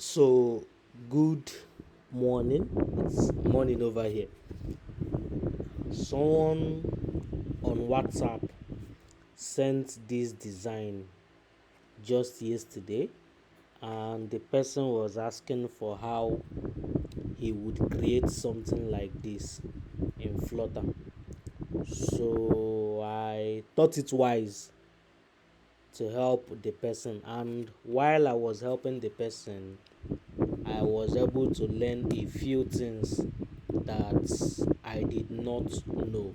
So, good morning. It's morning over here. Someone on WhatsApp sent this design just yesterday, and the person was asking for how he would create something like this in Flutter. So, I thought it wise to help the person, and while I was helping the person, I was able to learn a few things that I did not know.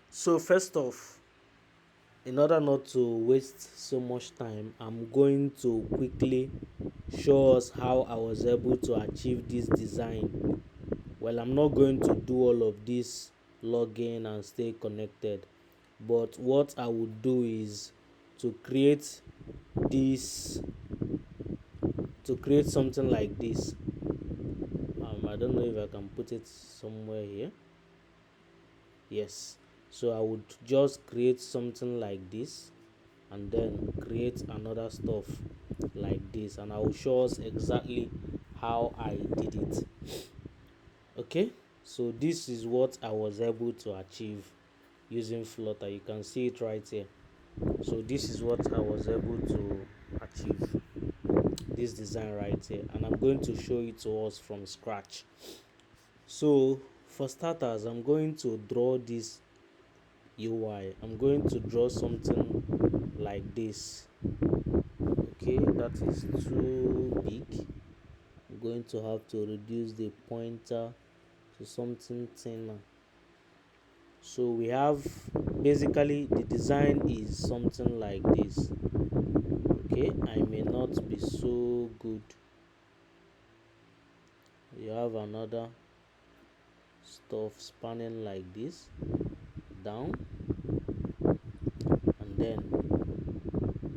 So, first off, in order not to waste so much time, I'm going to quickly show us how I was able to achieve this design. Well, I'm not going to do all of this login and stay connected, but what I would do is to create this to create something like this. I don't know if I can put it somewhere here. Yes, so I would just create something like this and then create another stuff like this, and I will show us exactly how I did it. Okay, so this is what I was able to achieve using Flutter. You can see it right here. So this is what I was able to achieve, this design right here, and I'm going to show it to us from scratch. So for starters, I'm going to draw this UI. I'm going to draw something like this. Okay, that is too big. I'm going to have to reduce the pointer to something thinner. So we have, basically the design is something like this. Okay, I may not be so good. You have another stuff spanning like this down, and then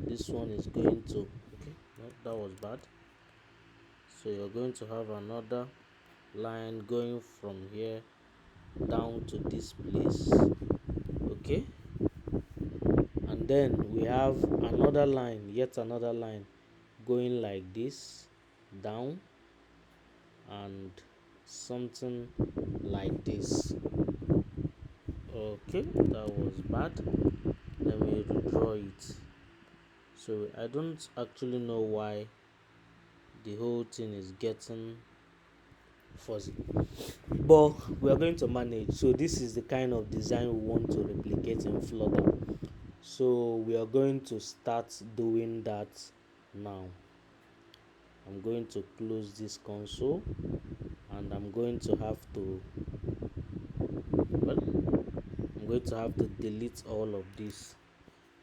this one is going to, okay, no, that was bad. So you're going to have another line going from here down to this place. Okay, and then we have another line, yet another line going like this down, and something like this. Okay, that was bad. Let me redraw it. So I don't actually know why the whole thing is getting fuzzy, but we are going to manage. So this is the kind of design we want to replicate in Flutter. So we are going to start doing that now. I'm going to close this console, and I'm going to have to, well, I'm going to have to delete all of this,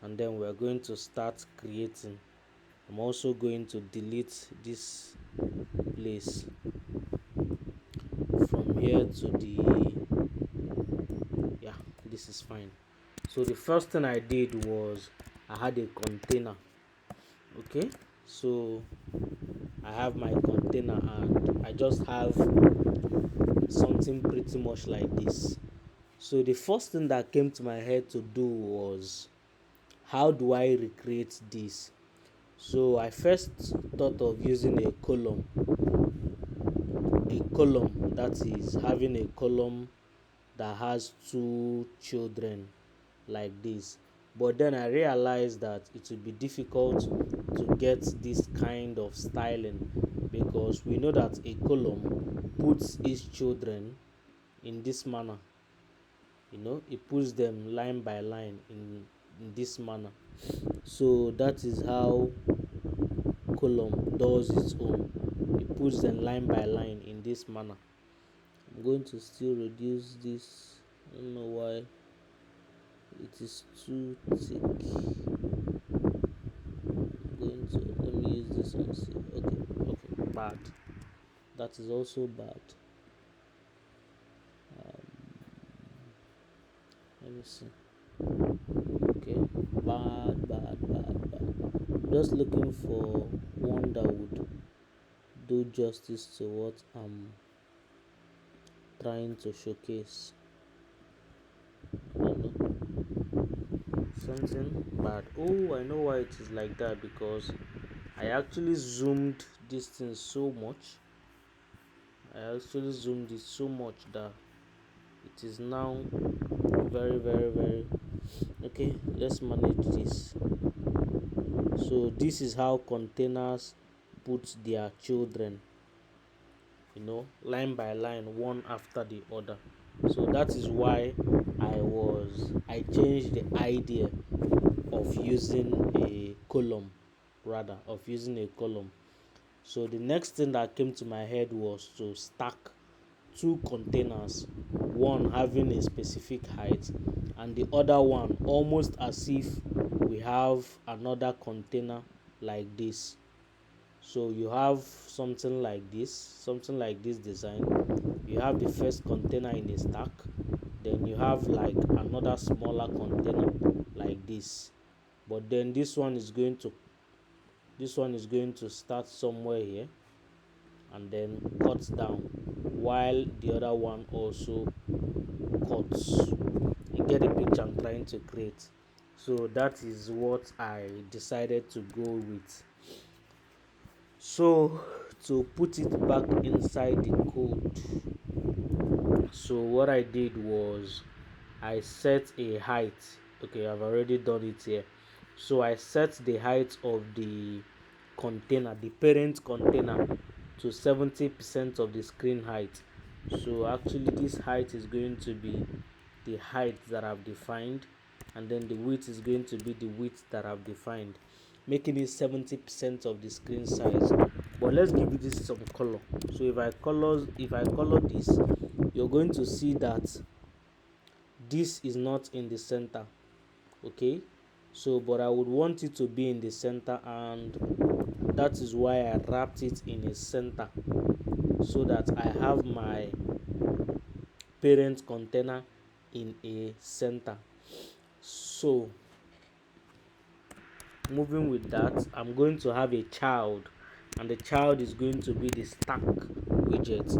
and then we are going to start creating. I'm also going to delete this place from here to the, yeah, this is fine. So the first thing I did was I had a container. Okay, so I have my container, and I just have something pretty much like this. So the first thing that came to my head to do was, how do I recreate this? So I first thought of using a column that is having a column that has two children like this, but then I realized that it would be difficult to get this kind of styling, because we know that a column puts its children in this manner. It puts them line by line in this manner. So that is how column does its own. It puts them line by line in this manner. I'm going to still reduce this. I don't know why it is too thick. I'm going to, let me use this one. See, okay, bad. That is also bad. Let me see. Okay, bad. Just looking for one that would do justice to what I'm trying to showcase. I don't know. Something bad. Oh, I know why it is like that, because I actually zoomed this thing so much. I actually zoomed it so much that it is now very okay. Let's manage this. So this is how containers put their children, line by line, one after the other. So that is why I changed the idea of using a column, rather of using a column. So the next thing that came to my head was to stack two containers, one having a specific height and the other one almost as if we have another container like this. So you have something like this design. You have the first container in a stack, then you have like another smaller container like this, but then this one is going to start somewhere here and then cuts down, while the other one also cuts. You get the picture I'm trying to create. So that is what I decided to go with. So to put it back inside the code, so what I did was I set a height. Okay, I've already done it here. So I set the height of the container, the parent container, to 70% of the screen height. So actually this height is going to be the height that I've defined, and then the width is going to be the width that I've defined, making it 70% of the screen size. But let's give this some color. So if I color this, you're going to see that this is not in the center. Okay, so but I would want it to be in the center, and that is why I wrapped it in a center, so that I have my parent container in a center. So moving with that, I'm going to have a child, and the child is going to be the stack widget,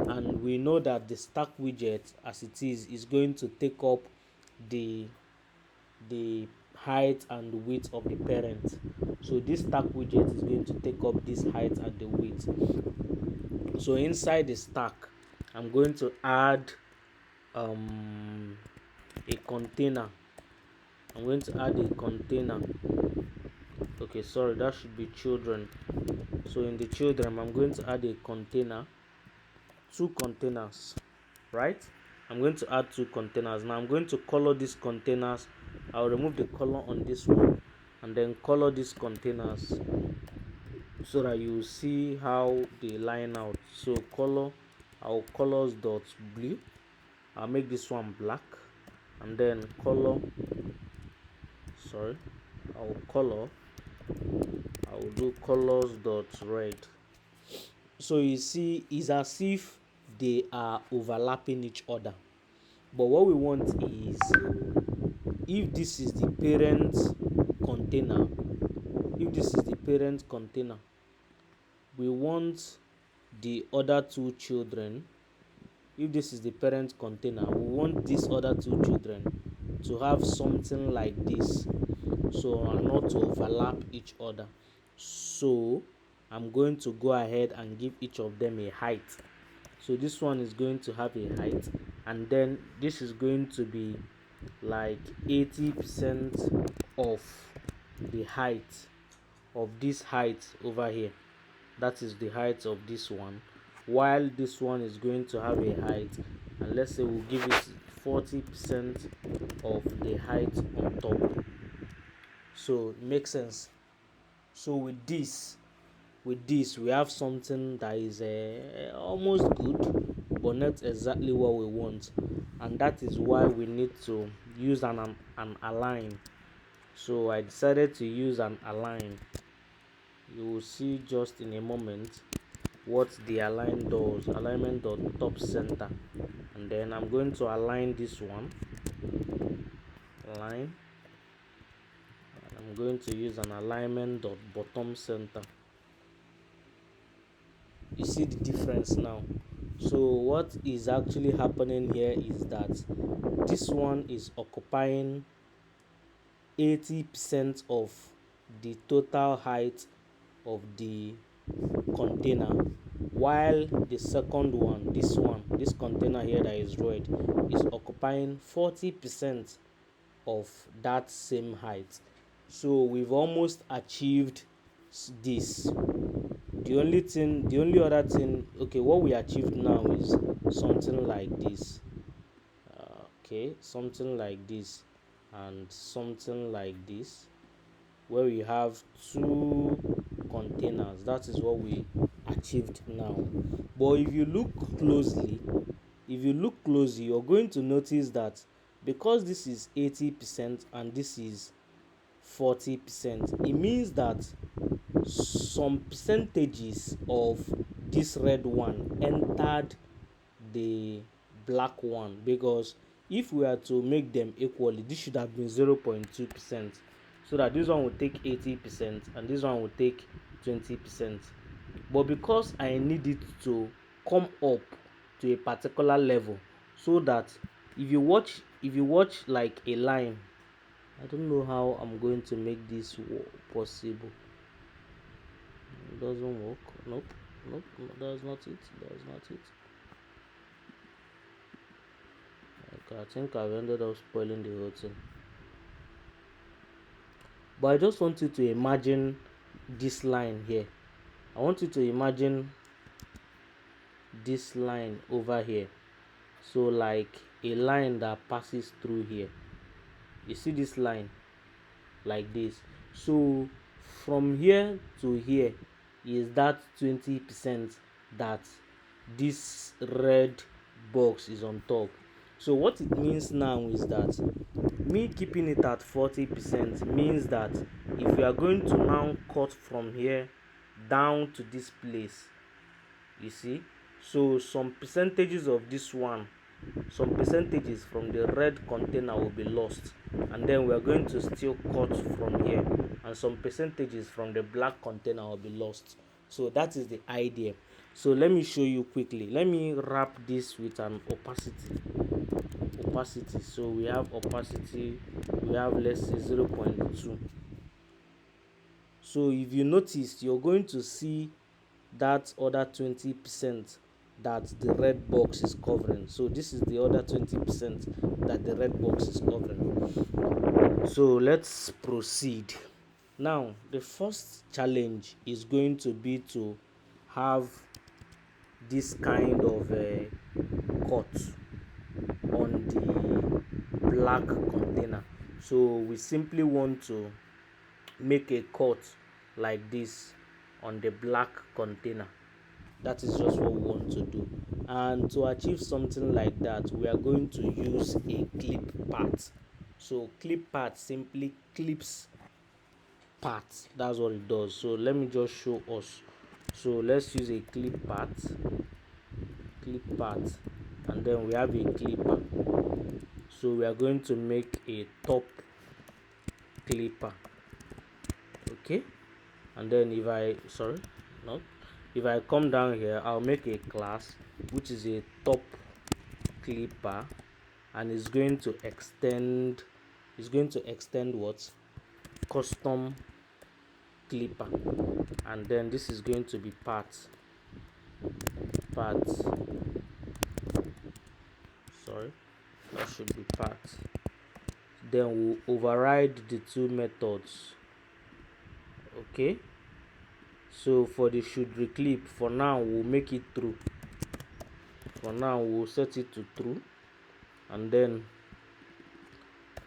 and we know that the stack widget as it is going to take up the height and width of the parent. So this stack widget is going to take up this height and the width. So inside the stack, I'm going to add a container. I'm going to add a container. Okay, sorry, that should be children. So in the children, I'm going to add a container, two containers, right? I'm going to add two containers. Now I'm going to color these containers. I'll remove the color on this one and then color these containers so that you see how they line out. So color, I'll colors dot blue. I'll make this one black, and then color, sorry, I'll do colors dot red. So you see, it's as if they are overlapping each other. But what we want is, if this is the parent container, we want the other two children. If this is the parent container, we want these other two children to have something like this, so not to overlap each other. So I'm going to go ahead and give each of them a height. So this one is going to have a height, and then this is going to be like 80% of the height of this height over here. That is the height of this one, while this one is going to have a height, and let's say we'll give it 40% of the height on top. So it makes sense. So with this we have something that is almost good, but not exactly what we want, and that is why we need to use an align. So I decided to use an align. You will see just in a moment what the align does. Alignment dot top center, and then I'm going to align this one, align. I'm going to use an alignment dot bottom center. You see the difference now. So what is actually happening here is that this one is occupying 80% of the total height of the container, while the second one, this container here that is red, is occupying 40% of that same height. So we've almost achieved this. The only other thing, okay, what we achieved now is something like this. Okay, something like this and something like this, where we have two containers. That is what we achieved now. But if you look closely, you're going to notice that because this is 80% and this is 40%, it means that some percentages of this red one entered the black one, because if we are to make them equally, this should have been 0.2%, so that this one will take 80% and this one will take 20%. But because I need it to come up to a particular level, so that if you watch like a line, I don't know how I'm going to make this possible. It doesn't work. Nope, that's not it. Okay, I think I've ended up spoiling the whole thing. But I just want you to imagine this line here. I want you to imagine this line over here. So like a line that passes through here. You see this line like this. So from here to here is that 20% that this red box is on top. So what it means now is that me keeping it at 40% means that if we are going to now cut from here down to this place, you see, so some percentages of this one, some percentages from the red container will be lost, and then we are going to still cut from here, and some percentages from the black container will be lost. So that is the idea. So let me show you quickly. Let me wrap this with an opacity. So we have opacity, we have, let's say, 0.2. So if you notice, you're going to see that other 20% that the red box is covering. So this is the other 20% that the red box is covering. So let's proceed. Now the first challenge is going to be to have this kind of cut on the black container. So we simply want to make a cut like this on the black container. That is just what we want to do. And to achieve something like that, we are going to use a clip part. So clip part simply clips parts. That's what it does. So let me just show us. So let's use a clip part, and then we have a clipper. So we are going to make a top clipper. Okay, and then if I come down here, I'll make a class which is a top clipper, and it's going to extend what? Custom clipper. And then this is going to be parts. Sorry, that should be parts. Then we'll override the two methods. Okay, so for the should reclip, for now we'll make it true. For now we'll set it to true, and then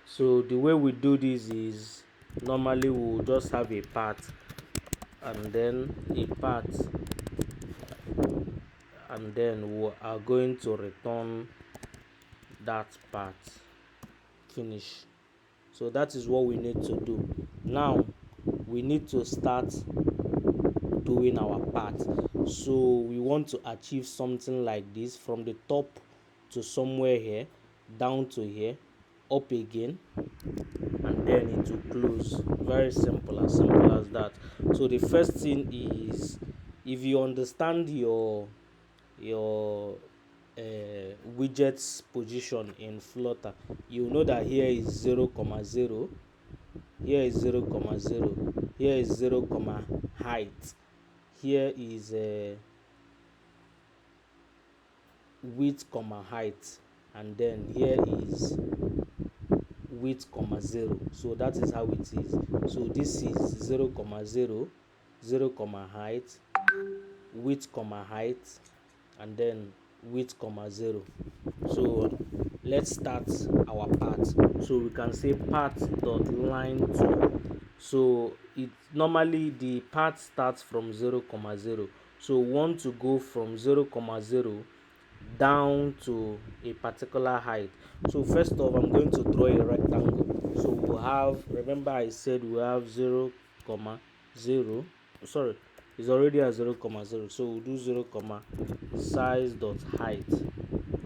so the way we do this is normally we'll just have a part and then a part, and then we are going to return that part. Finish. So that is what we need to do. Now we need to start doing our part. So we want to achieve something like this, from the top to somewhere here, down to here, up again, and then it will close. Very simple, as that. So the first thing is, if you understand your widget's position in Flutter, you know that here is 0, 0, here is 0 comma 0, here is 0 comma height, here is width comma height, and then here is width comma 0. So that is how it is. So this is 0 comma 0, 0 comma height, width comma height, and then width comma 0. So let's start our part. So we can say part dot line 2. So it normally the part starts from 0 comma 0. So we want to go from 0 comma 0 down to a particular height. So first off, I'm going to draw a rectangle. So we'll have, remember I said we have 0 comma 0, sorry, it's already at 0 comma 0, so we'll do 0 comma size dot height.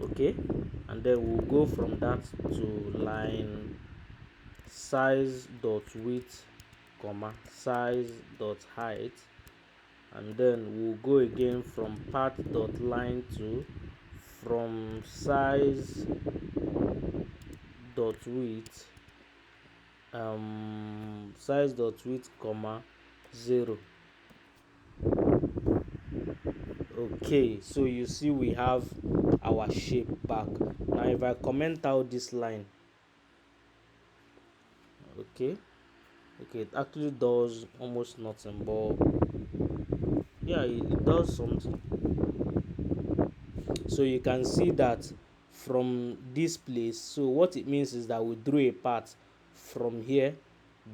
Okay, and then we'll go from that to line size dot width comma size dot height, and then we'll go again from part dot line to from size dot width size dot width comma 0. Okay, so you see we have our shape back. Now if I comment out this line, okay, it actually does almost nothing, but yeah, it does something. So you can see that from this place, so what it means is that we drew a path from here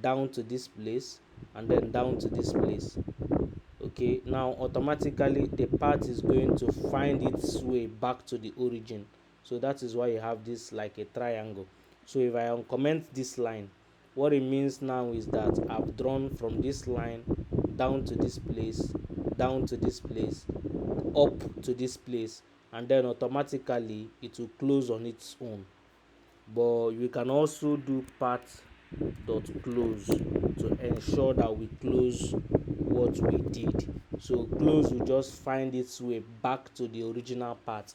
down to this place and then down to this place. Okay, now automatically the path is going to find its way back to the origin. So that is why you have this like a triangle. So if I uncomment this line, what it means now is that I've drawn from this line down to this place, down to this place, up to this place, and then automatically it will close on its own. But you can also do path dot close to ensure that we close what we did. So close will just find its way back to the original part.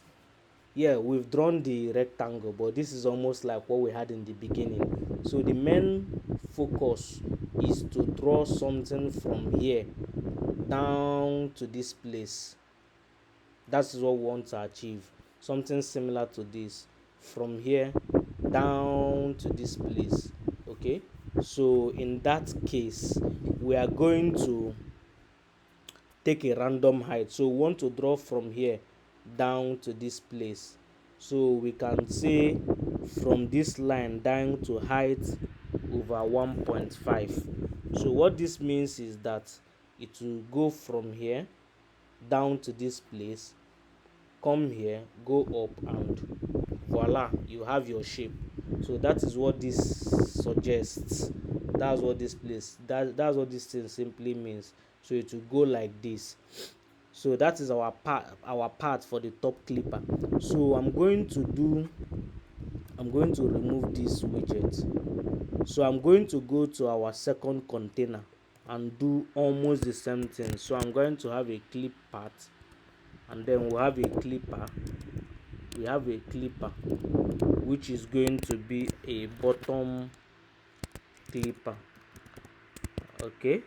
Yeah, we've drawn the rectangle, but this is almost like what we had in the beginning. So the main focus is to draw something from here down to this place. That is what we want to achieve. Something similar to this, from here down to this place. Okay, so in that case we are going to take a random height. So we want to draw from here down to this place. So we can say from this line down to height over 1.5. So what this means is that it will go from here down to this place, come here, go up, and voila, you have your shape. So that is what this suggests. That's what this place, that's what this thing simply means. So it will go like this. So that is our part for the top clipper. So I'm going to remove this widget. So I'm going to go to our second container and do almost the same thing. So I'm going to have a clip part, and then we'll have a clipper. We have a clipper which is going to be a bottom clipper. Okay,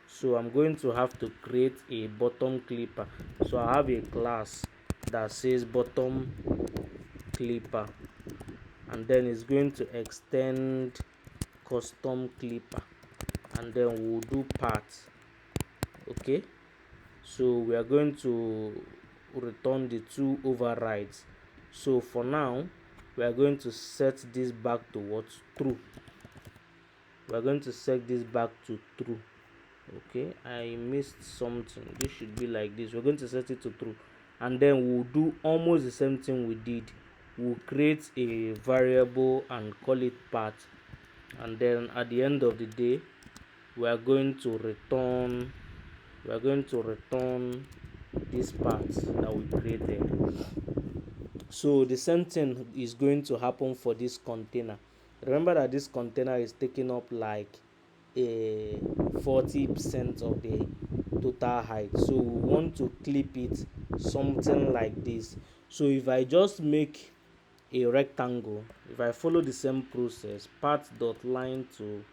so I'm going to have to create a bottom clipper. So I have a class that says bottom clipper, and then it's going to extend custom clipper, and then we'll do part. Okay, so we are going to return the two overrides. So for now we are going to set this back to what? True. We are going to set this back to true. Okay, I missed something. This should be like this. We're going to set it to true, and then we'll do almost the same thing we did. We'll create a variable and call it part, and then at the end of the day we are going to return this part that we created. So the same thing is going to happen for this container. Remember that this container is taking up like a 40% of the total height. So we want to clip it something like this. So if I just make a rectangle, if I follow the same process, part dot line to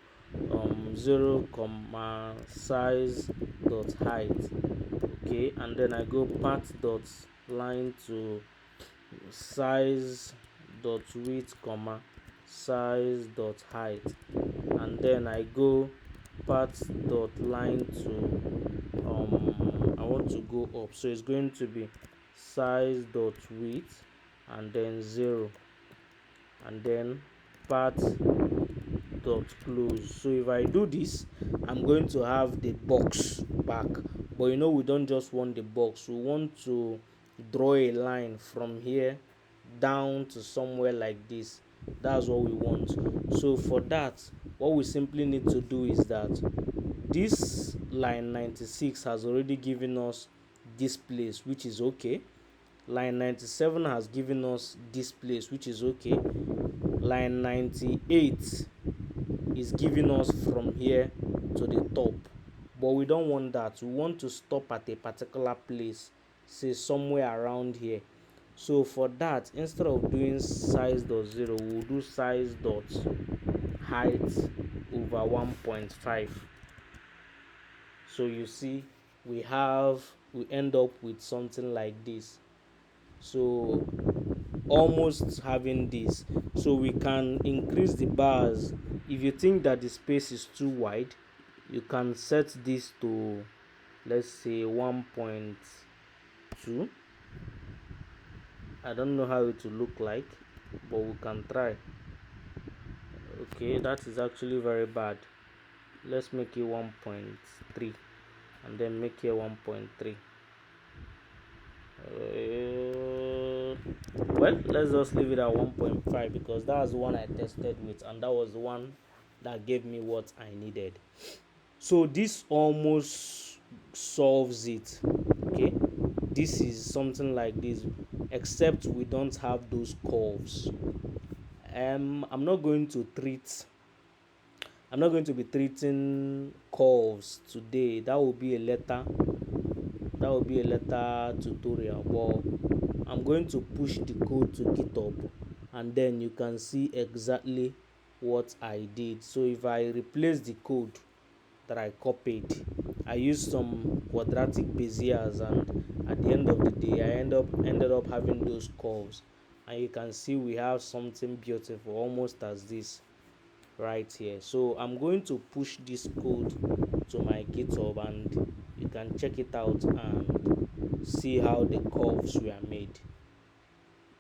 0 comma size dot height. Okay, and then I go path dot line to size dot width comma size dot height, and then I go path dot line to I want to go up, so it's going to be size dot width and then 0, and then path dot close. So if I do this, I'm going to have the box back, but you know, we don't just want the box, we want to draw a line from here down to somewhere like this. That's what we want. So for that, what we simply need to do is that this line 96 has already given us this place, which is okay. Line 97 has given us this place, which is okay. Line 98 is giving us from here to the top, but we don't want that. We want to stop at a particular place, say somewhere around here. So for that, instead of doing size dot 0, we'll do size dot height over 1.5. So you see, we end up with something like this. So almost having this, so we can increase the bars. If you think that the space is too wide, you can set this to, let's say, 1.2. I don't know how it will look like, but we can try. Okay, that is actually very bad. Let's make it 1.3 and then make it 1.3. Well, let's just leave it at 1.5 because that was the one I tested with, and that was the one that gave me what I needed. So this almost solves it. Okay, this is something like this, except we don't have those curves. I'm not going to be treating curves today. That will be a later tutorial, but I'm going to push the code to GitHub, and then you can see exactly what I did. So if I replace the code that I copied, I used some quadratic beziers, and at the end of the day I ended up having those curves, and you can see we have something beautiful, almost as this right here. So I'm going to push this code to my GitHub, and you can check it out and see how the curves were made.